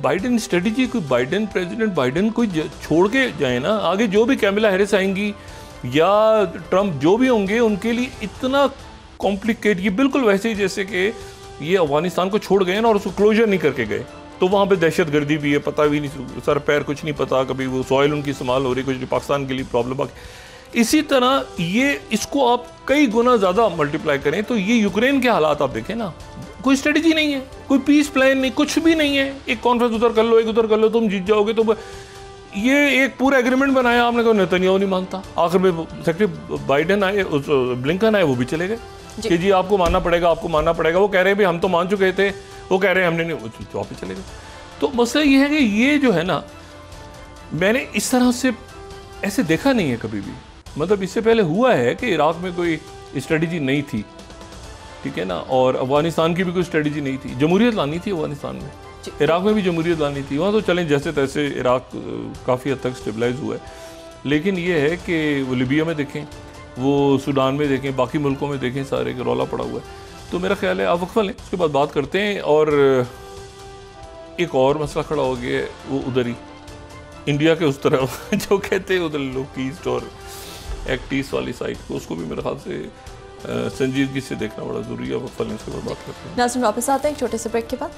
बाइडन स्ट्रेटजी, कोई बाइडन प्रेसिडेंट बाइडन कोई छोड़ के जाए ना, आगे जो भी कैमिला हैरिस आएंगी या ट्रंप जो भी होंगे उनके लिए इतना कॉम्प्लिकेट, ये बिल्कुल वैसे ही जैसे कि ये अफगानिस्तान को छोड़ गए ना और उसको क्लोजर नहीं करके गए। तो वहाँ पे दहशतगर्दी भी है, पता भी नहीं, सर पैर कुछ नहीं पता, कभी वो सॉइल उनकी इस्तेमाल हो रही, कुछ पाकिस्तान के लिए प्रॉब्लम आ गई। इसी तरह ये इसको आप कई गुना ज़्यादा मल्टीप्लाई करें तो ये यूक्रेन के हालात आप देखें ना, कोई स्ट्रेटजी नहीं है, कोई पीस प्लान नहीं, कुछ भी नहीं है। एक कॉन्फ्रेंस उधर कर लो, एक उधर कर लो, तुम जीत जाओगे। तो ये एक पूरा एग्रीमेंट बनाया आपने, को नेतन्याहू नहीं मानता। आखिर में सेक्रेटरी बाइडन आए, ब्लिंकन आए, वो भी चले गए कि जी आपको मानना पड़ेगा, आपको मानना पड़ेगा। वो कह रहे हैं भाई हम तो मान चुके थे, वो कह रहे हैं हमने नहीं, वापस चले गए। तो मसला ये है कि ये जो है ना, मैंने इस तरह से ऐसे देखा नहीं है कभी भी। मतलब इससे पहले हुआ है कि इराक में कोई स्ट्रेटजी नहीं थी, ठीक है ना, और अफगानिस्तान की भी कोई स्ट्रेटजी नहीं थी। जमहूरियत लानी थी अफगानिस्तान में, इराक में भी जमहूरियत लानी थी। वहाँ तो चलें जैसे तैसे इराक काफ़ी हद तक स्टेबलाइज हुआ है। लेकिन ये है कि वो लीबिया में देखें, वो सूडान में देखें, बाकी मुल्कों में देखें, सारे का रौला पड़ा हुआ है। तो मेरा ख्याल है आप वक्फा लें, उसके बाद बात करते हैं। और एक और मसला खड़ा हो गया है, वो उधर ही इंडिया के उस तरफ जो कहते हैं उधर लोग ईस्ट और एक्ट ईस्ट वाली साइड को, उसको भी मेरे ख्याल से संजीदगी से देखना बड़ा ज़रूरी है। वक्फा लें, उसके बाद बात करते हैं। नाज़रीन वापस आते हैं एक छोटे से ब्रेक के बाद।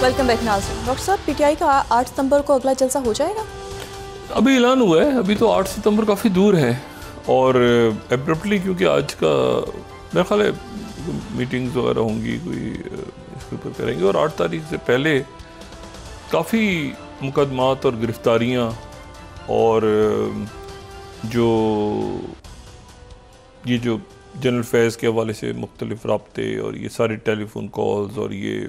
वेलकम बैक नाज़रीन। डॉक्टर साहब, पीटीआई का 8 सितंबर को अगला जलसा हो जाएगा? अभी ऐलान हुआ है, अभी तो 8 सितंबर काफ़ी दूर है। और एब्रप्टली, क्योंकि आज का मेरा ख्याल है मीटिंग्स वगैरह होंगी, कोई इसके ऊपर करेंगे। और 8 तारीख से पहले काफ़ी मुकदमात और गिरफ्तारियाँ और जो जनरल फैज़ के हवाले से मुख्तलिफ राब्ते और ये सारे टेलीफोन कॉल्स और ये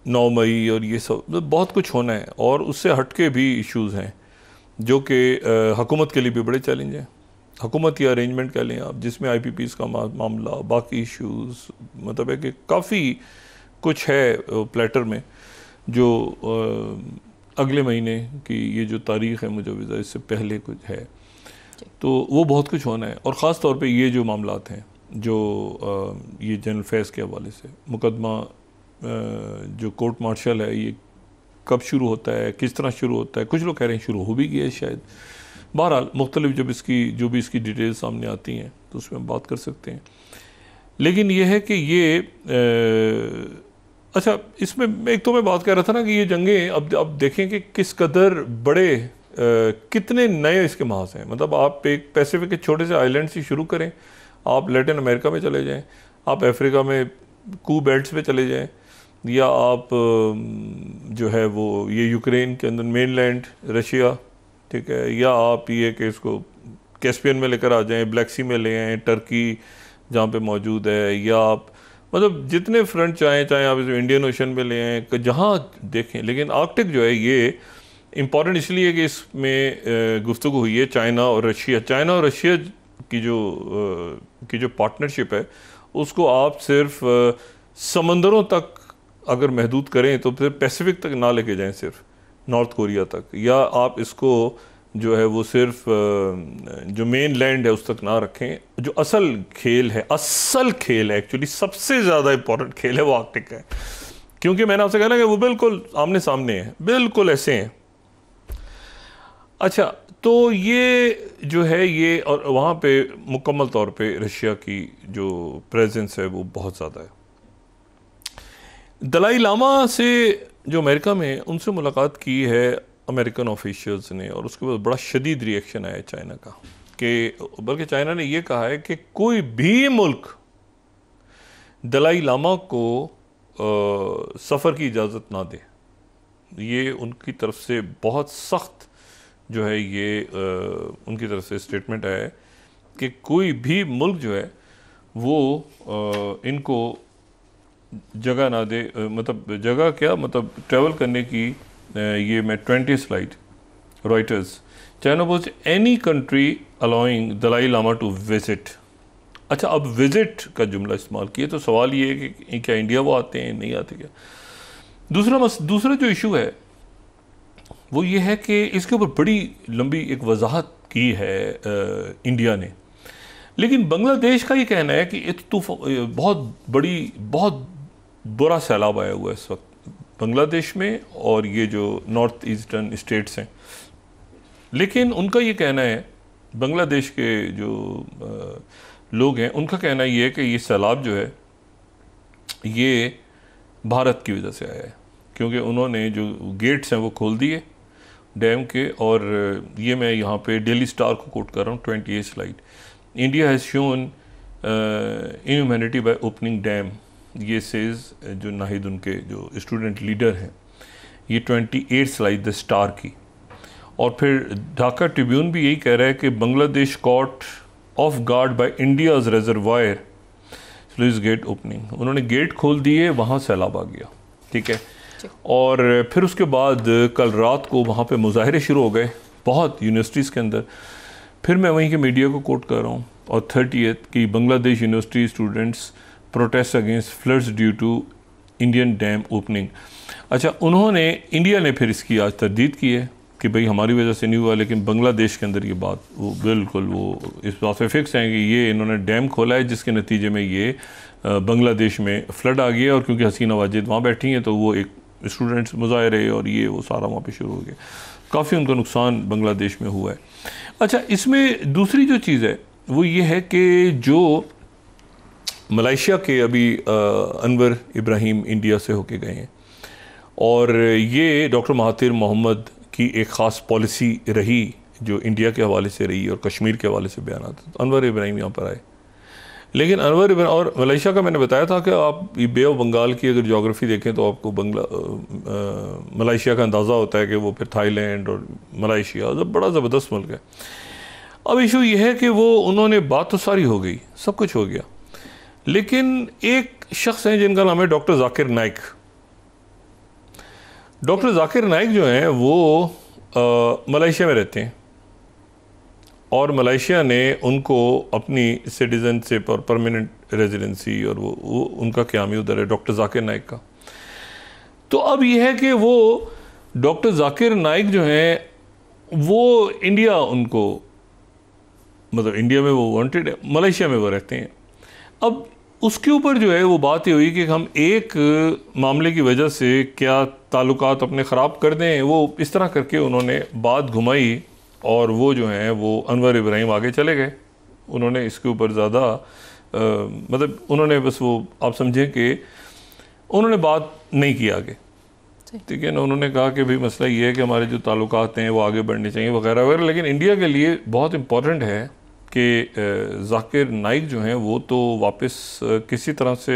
9 मई और ये सब बहुत कुछ होना है। और उससे हट के भी इश्यूज़ हैं जो कि हुकूमत के लिए भी बड़े चैलेंज हैं। हुकूमत या अरेंजमेंट कह लें आप, जिसमें IPPs का मामला, बाकी इश्यूज़, मतलब है कि काफ़ी कुछ है प्लेटर में, जो अगले महीने की ये जो तारीख़ है मुजव्वज़ा, इससे पहले कुछ है। तो वो बहुत कुछ होना है। और ख़ास तौर पे ये जो मामलात हैं, जो ये जनरल फैज़ के हवाले से मुकदमा जो कोर्ट मार्शल है ये कब शुरू होता है, किस तरह शुरू होता है, कुछ लोग कह रहे हैं शुरू हो भी गया है शायद। बहरहाल मुख्तलिफ जब जो भी इसकी डिटेल सामने आती हैं तो उसमें हम बात कर सकते हैं। लेकिन ये है कि ये अच्छा, इसमें एक तो मैं बात कर रहा था ना कि ये जंगें अब देखें कि किस कदर बड़े कितने नए इसके महाज हैं। मतलब आप एक पैसिफिक के छोटे से आइलैंड से शुरू करें, आप लैटिन अमेरिका में चले जाएं, आप अफ्रीका में कू बेल्ट्स पे चले जाएं, या आप जो है वो ये यूक्रेन के अंदर मेनलैंड रशिया, ठीक है, या आप ये कि इसको कैस्पियन में लेकर आ जाएं, ब्लैक सी में ले आएँ, टर्की जहाँ पे मौजूद है, या आप मतलब जितने फ्रंट चाहें आप इसको इंडियन ओशन में ले आएँ, जहाँ देखें। लेकिन आर्कटिक जो है ये इम्पॉर्टेंट इसलिए है कि इसमें गुफ्तगू हुई है चाइना और रशिया की जो पार्टनरशिप है उसको आप सिर्फ समंदरों तक अगर महदूद करें तो फिर पैसिफिक तक ना लेके जाएं, सिर्फ नॉर्थ कोरिया तक, या आप इसको जो है वो सिर्फ जो मेन लैंड है उस तक ना रखें। जो असल खेल है एक्चुअली सबसे ज़्यादा इम्पोर्टेंट खेल है वो आर्कटिक है, क्योंकि मैंने आपसे कहना कि वो बिल्कुल आमने सामने है, बिल्कुल ऐसे हैं। अच्छा, तो ये जो है ये, और वहाँ पे मुकम्मल तौर पे रशिया की जो प्रेजेंस है वो बहुत ज़्यादा है। दलाई लामा से जो अमेरिका में उनसे मुलाकात की है अमेरिकन ऑफिशियल्स ने, और उसके बाद बड़ा शदीद रिएक्शन आया चाइना का, कि बल्कि चाइना ने ये कहा है कि कोई भी मुल्क दलाई लामा को सफ़र की इजाज़त ना दे। ये उनकी तरफ से बहुत सख्त जो है ये उनकी तरफ से स्टेटमेंट आया है कि कोई भी मुल्क जो है वो इनको जगह ना दे, मतलब जगह क्या, मतलब ट्रैवल करने की। ये मैं 20 slide Reuters, China was any country allowing Dalai Lama to visit. अच्छा, अब विजिट का जुमला इस्तेमाल किया तो सवाल ये है कि क्या इंडिया वो आते हैं, नहीं आते क्या। दूसरा जो इशू है वो ये है कि इसके ऊपर बड़ी लंबी एक वजाहत की है इंडिया ने, लेकिन बांग्लादेश का ये कहना है कि बहुत बुरा सैलाब आया हुआ है इस वक्त बांग्लादेश में, और ये जो नॉर्थ ईस्टर्न स्टेट्स हैं। लेकिन उनका ये कहना है, बांग्लादेश के जो लोग हैं उनका कहना ये है कि ये सैलाब जो है ये भारत की वजह से आया है, क्योंकि उन्होंने जो गेट्स हैं वो खोल दिए डैम के। और ये मैं यहाँ पे डेली स्टार को कोट कर रहा हूँ, 28 slide. India has shown inhumanity by opening dam, ये सेज जो नाहिद उनके जो स्टूडेंट लीडर हैं, ये 28 स्लाइड द स्टार की। और फिर ढाका ट्रिब्यून भी यही कह रहा है कि Bangladesh caught off guard by India's reservoir sluice gate opening. उन्होंने गेट खोल दिए, वहाँ सैलाब आ गया, ठीक है। और फिर उसके बाद कल रात को वहाँ पे मुजाहरे शुरू हो गए बहुत यूनिवर्सिटीज़ के अंदर। फिर मैं वहीं के मीडिया को कोट कर रहा हूँ, और 30th की Bangladesh university students protest against floods due to Indian dam opening. अच्छा, इंडिया ने फिर इसकी आज तरदीद की है कि भाई हमारी वजह से नहीं हुआ, लेकिन बांग्लादेश के अंदर ये बात वो बिल्कुल वो इस बात पे फिक्स हैं कि ये इन्होंने डैम खोला है जिसके नतीजे में ये बांग्लादेश में फ्लड आ गया। और क्योंकि हसीना वाजिद वहाँ बैठी हैं तो वो एक स्टूडेंट्स मुजाहरे और ये वो सारा वहाँ पे शुरू हो गया, काफ़ी उनका नुकसान बांग्लादेश में हुआ है। अच्छा, इसमें दूसरी जो चीज़ है वो ये है कि जो मलेशिया के अभी अनवर इब्राहिम इंडिया से होके गए हैं, और ये डॉक्टर महातिर मोहम्मद की एक ख़ास पॉलिसी रही जो इंडिया के हवाले से रही और कश्मीर के हवाले से बयान आते, तो अनवर इब्राहिम यहाँ पर आए। लेकिन अनवर इब्राहिम और मलेशिया का मैंने बताया था कि आप ये बे ऑफ बंगाल की अगर जोग्राफ़ी देखें तो आपको मलेशिया का अंदाज़ा होता है कि वो फिर थाईलैंड और मलेशिया बड़ा ज़बरदस्त मुल्क है। अब इशू ये है कि वो उन्होंने बात तो सारी हो गई, सब कुछ हो गया, लेकिन एक शख्स हैं जिनका नाम है डॉक्टर जाकिर नाइक। डॉक्टर जाकिर नाइक जो हैं वो मलेशिया में रहते हैं, और मलेशिया ने उनको अपनी सिटीज़नशिप और परमानेंट रेजिडेंसी और वो उनका क़याम उधर है डॉक्टर जाकिर नाइक का। तो अब ये है कि वो डॉक्टर जाकिर नाइक जो हैं वो इंडिया उनको मतलब इंडिया में वो वांटेड है, मलेशिया में वो रहते हैं। अब उसके ऊपर जो है वो बात ये हुई कि हम एक मामले की वजह से क्या ताल्लुकात अपने ख़राब कर दें, वो इस तरह करके उन्होंने बात घुमाई और वो जो हैं वो अनवर इब्राहिम आगे चले गए। उन्होंने इसके ऊपर ज़्यादा मतलब उन्होंने बस वो आप समझें कि उन्होंने बात नहीं की आगे, ठीक है ना। उन्होंने कहा कि भाई मसला ये है कि हमारे जो ताल्लुकात हैं वो आगे बढ़ने चाहिए वगैरह वगैरह, लेकिन इंडिया के लिए बहुत इम्पॉर्टेंट है कि जाकिर नाइक जो हैं वो तो वापस किसी तरह से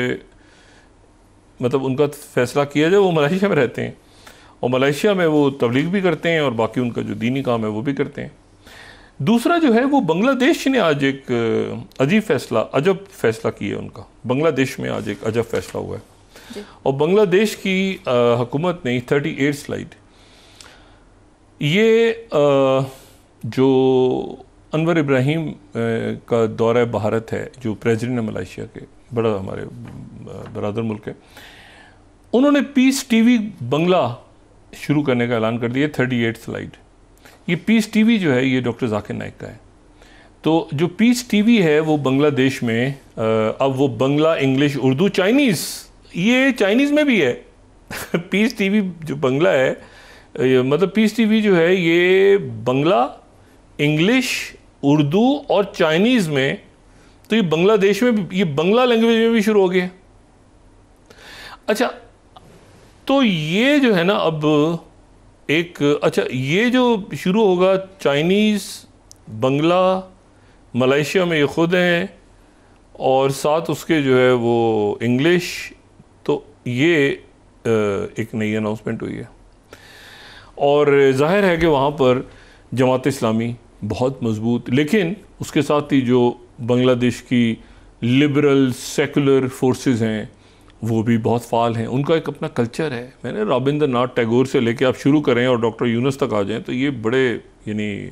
मतलब उनका फ़ैसला किया जाए। वो मलेशिया में रहते हैं और मलेशिया में वो तबलीग भी करते हैं और बाकी उनका जो दीनी काम है वो भी करते हैं। दूसरा जो है वो बांग्लादेश ने आज एक अजब फैसला किया उनका। बांग्लादेश में आज एक अजब फैसला हुआ है और बांग्लादेश की हुकूमत ने 38 स्लाइड ये जो अनवर इब्राहिम का दौरा भारत है, जो प्रेसिडेंट है मलेशिया के, बड़ा हमारे बरादर मुल्क है, उन्होंने पीस टीवी बंगला शुरू करने का ऐलान कर दिया। 38 स्लाइड। ये पीस टीवी जो है ये डॉक्टर जाकिर नाइक का है। तो जो पीस टीवी है वो बांग्लादेश में अब वो बंगला, इंग्लिश, उर्दू, चाइनीज़, ये चाइनीज़ में भी है। पीस टीवी जो बंगला है मतलब पीस टीवी जो है ये बंगला, इंग्लिश, उर्दू और चाइनीज़ में, तो ये बांग्लादेश में भी, ये बंगला लैंग्वेज में भी शुरू हो गया। अच्छा, तो ये जो है ना अब एक अच्छा ये जो शुरू होगा चाइनीज़, बंगला, मलेशिया में ये खुद हैं और साथ उसके जो है वो इंग्लिश, तो ये एक नई अनाउंसमेंट हुई है। और जाहिर है कि वहाँ पर जमात इस्लामी बहुत मजबूत, लेकिन उसके साथ ही जो बांग्लादेश की लिबरल सेकुलर फोर्सेस हैं वो भी बहुत फाल हैं। उनका एक अपना कल्चर है। मैंने रविंद्रनाथ टैगोर से लेके आप शुरू करें और डॉक्टर यूनुस तक आ जाएं तो ये बड़े यानी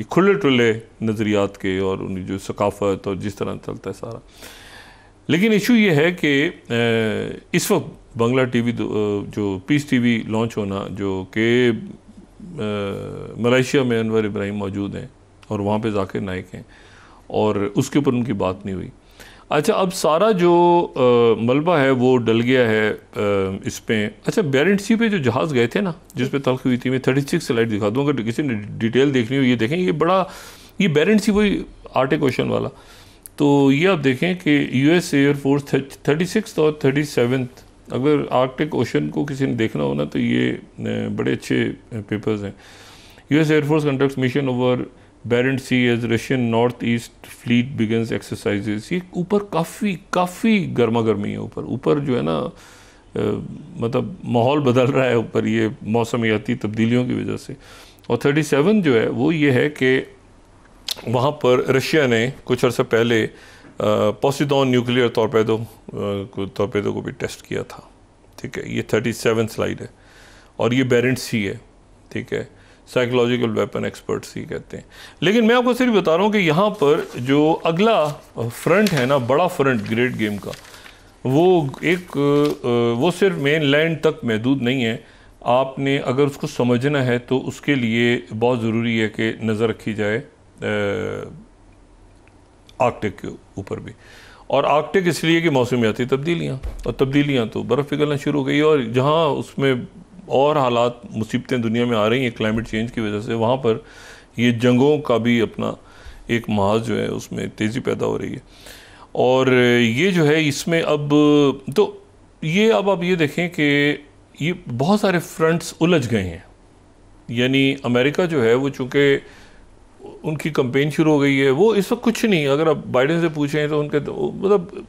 खुले टुले नज़रियात के और उनकी जो सकाफ़त और जिस तरह चलता है सारा। लेकिन इशू ये है कि इस वक्त बंगला टीवी जो पीस टीवी लॉन्च होना, जो कि मलेशिया में अनवर इब्राहिम मौजूद हैं और वहाँ पे जाकिर नाइक हैं और उसके ऊपर उनकी बात नहीं हुई। अच्छा, अब सारा जो मलबा है वो डल गया है इस पे। अच्छा, बेरेंट सी पे जो जहाज़ गए थे ना, जिस पे तल्ख हुई थी, मैं 36 स्लाइड दिखा दूँ अगर किसी ने डिटेल देखनी हो। ये देखें, ये बड़ा, ये बेरेंट सी वही आर्टिक ओशन वाला। तो ये आप देखें कि US एयरफोर्स 36 और 37, अगर आर्कटिक ओशन को किसी ने देखना हो ना तो ये बड़े अच्छे पेपर्स हैं। US air force conducts mission over Barents sea as Russian north east fleet begins exercises. ये ऊपर काफ़ी गर्मा गर्मी है ऊपर जो है ना मतलब माहौल बदल रहा है ऊपर, ये मौसमियाती तब्दीलियों की वजह से। और 37 जो है वो ये है कि वहाँ पर रशिया ने कुछ अर्सा पहले पोसिडॉन न्यूक्लियर टॉर्पेडो को भी टेस्ट किया था, ठीक है। ये 37 स्लाइड है और ये बेरेंट सी है, ठीक है। साइकोलॉजिकल वेपन एक्सपर्ट्स ही कहते हैं। लेकिन मैं आपको सिर्फ बता रहा हूँ कि यहाँ पर जो अगला फ्रंट है ना, बड़ा फ्रंट ग्रेट गेम का, वो सिर्फ मेन लैंड तक महदूद नहीं है। आपने अगर उसको समझना है तो उसके लिए बहुत ज़रूरी है कि नज़र रखी जाए आर्कटिक के ऊपर भी। और आर्कटिक इसलिए कि मौसमियाती तब्दीलियाँ तो बर्फ़ पिघलना शुरू हो गई और जहाँ उसमें और हालात मुसीबतें दुनिया में आ रही हैं क्लाइमेट चेंज की वजह से, वहाँ पर ये जंगों का भी अपना एक महाज जो है उसमें तेज़ी पैदा हो रही है। और ये जो है इसमें अब तो ये अब आप ये देखें कि ये बहुत सारे फ्रंट्स उलझ गए हैं। यानी अमेरिका जो है वो चूँकि उनकी कैंपेन शुरू हो गई है, वो इस वक्त कुछ नहीं, अगर आप बाइडेन से पूछें तो उनके तो मतलब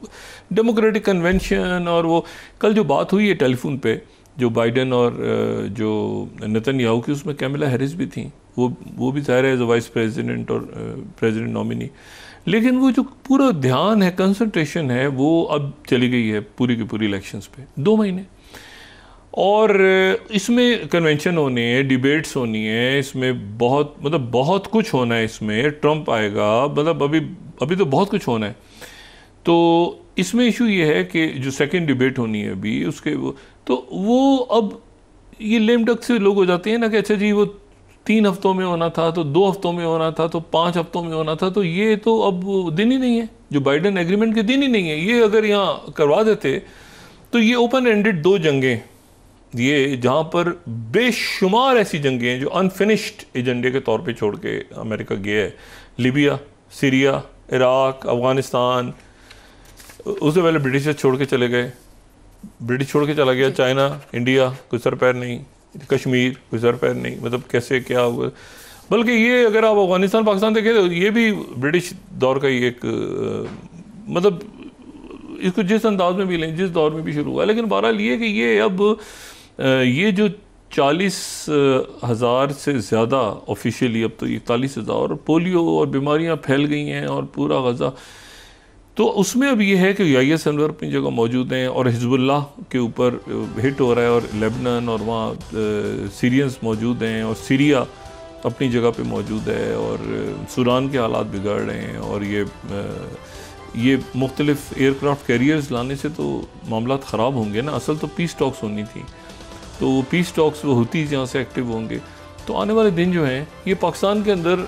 डेमोक्रेटिक कन्वेंशन और वो कल जो बात हुई है टेलीफोन पे जो बाइडेन और जो नेतन्याहू की, उसमें कैमिला हैरिस भी थी, वो भी ज़ाहिर है एज वाइस प्रेसिडेंट और प्रेसिडेंट नॉमिनी। लेकिन वो जो पूरा ध्यान है, कंसंट्रेशन है, वो अब चली गई है पूरी की पूरी इलेक्शंस पे 2 महीने। और इसमें कन्वेंशन होने हैं, डिबेट्स होनी है, इसमें बहुत कुछ होना है। इसमें ट्रंप आएगा, मतलब अभी तो बहुत कुछ होना है। तो इसमें इशू ये है कि जो सेकंड डिबेट होनी है अभी उसके वो अब ये लेम डक से लोग हो जाते हैं ना कि अच्छा जी वो 3 हफ्तों में होना था, तो 2 हफ्तों में होना था, तो 5 हफ्तों में होना था, तो ये तो अब दिन ही नहीं है। जो बाइडेन एग्रीमेंट के दिन ही नहीं है। ये अगर यहाँ करवा देते तो ये ओपन एंडेड 2 जंगें, ये जहाँ पर बेशुमार ऐसी जंगें हैं जो अनफिनिश्ड एजेंडे के तौर पे छोड़ के अमेरिका गया है। लिबिया, सीरिया, इराक, अफ़गानिस्तान, उससे पहले ब्रिटिश छोड़ के चले गए, ब्रिटिश छोड़ के चला गया, चाइना, इंडिया, कोई सर पैर नहीं, कश्मीर कोई सर पैर नहीं, मतलब कैसे क्या हुआ। बल्कि ये अगर आप अफ़गानिस्तान पाकिस्तान देखें तो ये भी ब्रिटिश दौर का ही एक मतलब इसको जिस अंदाज में भी लें, जिस दौर में भी शुरू हुआ। लेकिन बहरहाल ये कि ये अब ये जो 40,000 से ज़्यादा ऑफिशियली, अब तो 41,000 पोलियो और बीमारियां फैल गई हैं और पूरा गज़ा, तो उसमें अब ये है कि IS अनवर अपनी जगह मौजूद हैं और हिजबुल्लाह के ऊपर हिट हो रहा है और लेबनान और वहाँ सीरियंस मौजूद हैं और सीरिया अपनी जगह पे मौजूद है और सूडान के हालात बिगड़ रहे हैं और ये मुख्तलिफ एयरक्राफ्ट कैरियर्स लाने से तो मामला ख़राब होंगे ना। असल तो पीस टॉक्स होनी थी, तो वो पीस टॉक्स वो हुती जहाँ से एक्टिव होंगे। तो आने वाले दिन जो हैं ये पाकिस्तान के अंदर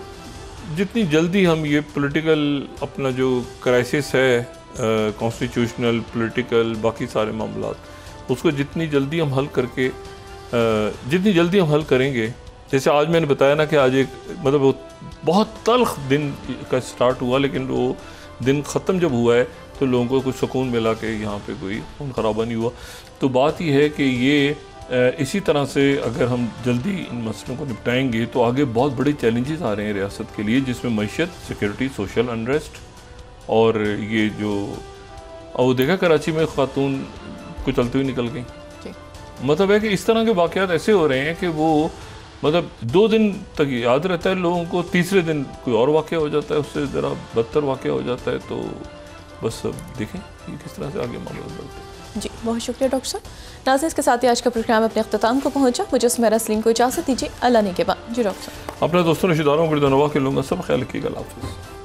जितनी जल्दी हम ये पॉलिटिकल अपना जो क्राइसिस है कॉन्स्टिट्यूशनल पॉलिटिकल बाकी सारे मामला, उसको जितनी जल्दी हम हल करेंगे, जैसे आज मैंने बताया ना कि आज एक मतलब वो बहुत तल्ख दिन का स्टार्ट हुआ, लेकिन वो दिन ख़त्म जब हुआ है तो लोगों को कुछ सुकून मिला कि यहाँ पे कोई खून खराबा नहीं हुआ। तो बात ये है कि ये इसी तरह से अगर हम जल्दी इन मसलों को निपटाएंगे तो आगे बहुत बड़े चैलेंजेस आ रहे हैं रियासत के लिए, जिसमें मईशत, सिक्योरिटी, सोशल अनरेस्ट और ये जो वो देखा कराची में खातून को चलते हुए निकल गई। मतलब है कि इस तरह के वाक़यात ऐसे हो रहे हैं कि वो मतलब 2 दिन तक याद रहता है लोगों को, तीसरे दिन कोई और वाक़या हो जाता है, उससे ज़रा बदतर वाक़या हो जाता है। तो बस अब देखें कि किस तरह से आगे मामला बढ़ते हैं। जी बहुत शुक्रिया डॉक्टर साहब। नाज़रीन, इसके साथ ही आज का प्रोग्राम अपने अख्ताम को पहुंचा। मुझे सुमेरा सलीम को इजाज़त दीजिए, अल्लाह ने के बाद। जी डॉक्टर साहब, अपने दोस्तों रिश्तेदारों को के लूँगा, सब ख्याल रखिएगा, अल्लाह हाफ़िज़।